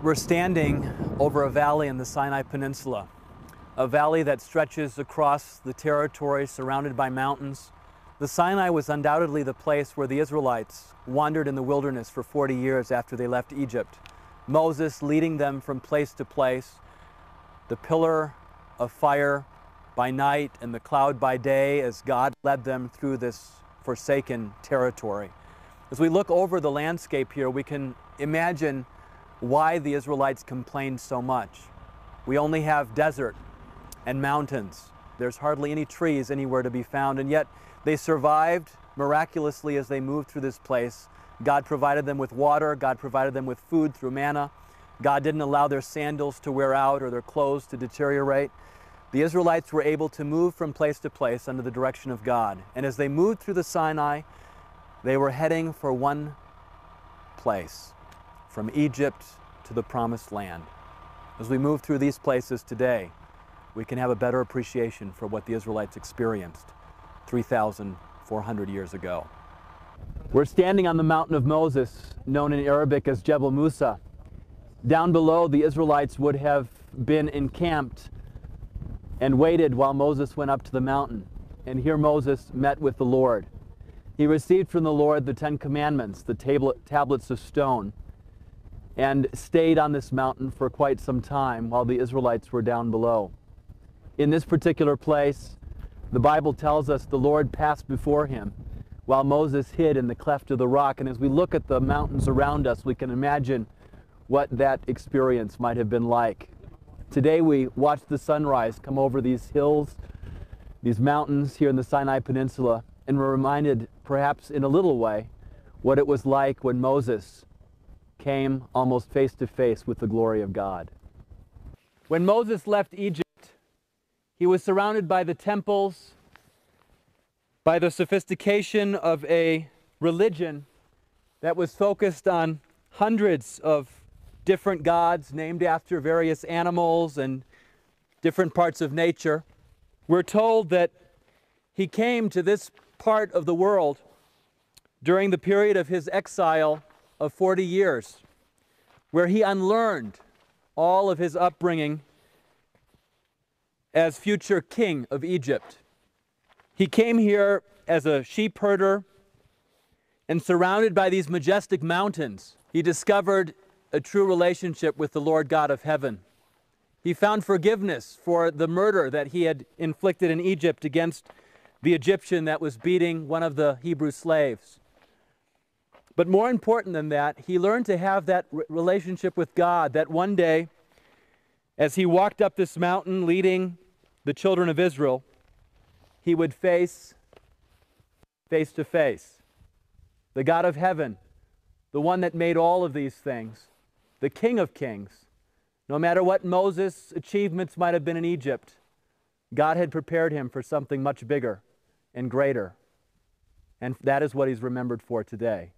We're standing over a valley in the Sinai Peninsula, a valley that stretches across the territory surrounded by mountains. The Sinai was undoubtedly the place where the Israelites wandered in the wilderness for 40 years after they left Egypt. Moses leading them from place to place, the pillar of fire by night and the cloud by day as God led them through this forsaken territory. As we look over the landscape here, we can imagine why the Israelites complained so much. We only have desert and mountains. There's hardly any trees anywhere to be found, and yet they survived miraculously as they moved through this place. God provided them with water. God provided them with food through manna. God didn't allow their sandals to wear out or their clothes to deteriorate. The Israelites were able to move from place to place under the direction of God. And as they moved through the Sinai, they were heading for one place, from Egypt to the Promised Land. As we move through these places today, we can have a better appreciation for what the Israelites experienced 3,400 years ago. We're standing on the mountain of Moses, known in Arabic as Jebel Musa. Down below, the Israelites would have been encamped and waited while Moses went up to the mountain. And here Moses met with the Lord. He received from the Lord the 10 Commandments, the tablets of stone, and stayed on this mountain for quite some time while the Israelites were down below. In this particular place, the Bible tells us the Lord passed before him while Moses hid in the cleft of the rock. And as we look at the mountains around us, we can imagine what that experience might have been like. Today we watch the sunrise come over these hills, these mountains here in the Sinai Peninsula, and we're reminded, perhaps in a little way, what it was like when Moses came almost face to face with the glory of God. When Moses left Egypt, he was surrounded by the temples, by the sophistication of a religion that was focused on hundreds of different gods named after various animals and different parts of nature. We're told that he came to this part of the world during the period of his exile of 40 years, where he unlearned all of his upbringing as future king of Egypt. He came here as a sheep herder, and surrounded by these majestic mountains, he discovered a true relationship with the Lord God of heaven. He found forgiveness for the murder that he had inflicted in Egypt against the Egyptian that was beating one of the Hebrew slaves. But more important than that, he learned to have that relationship with God, that one day, as he walked up this mountain leading the children of Israel, he would face to face the God of heaven, the one that made all of these things, the King of Kings. No matter what Moses' achievements might have been in Egypt, God had prepared him for something much bigger and greater. And that is what he's remembered for today.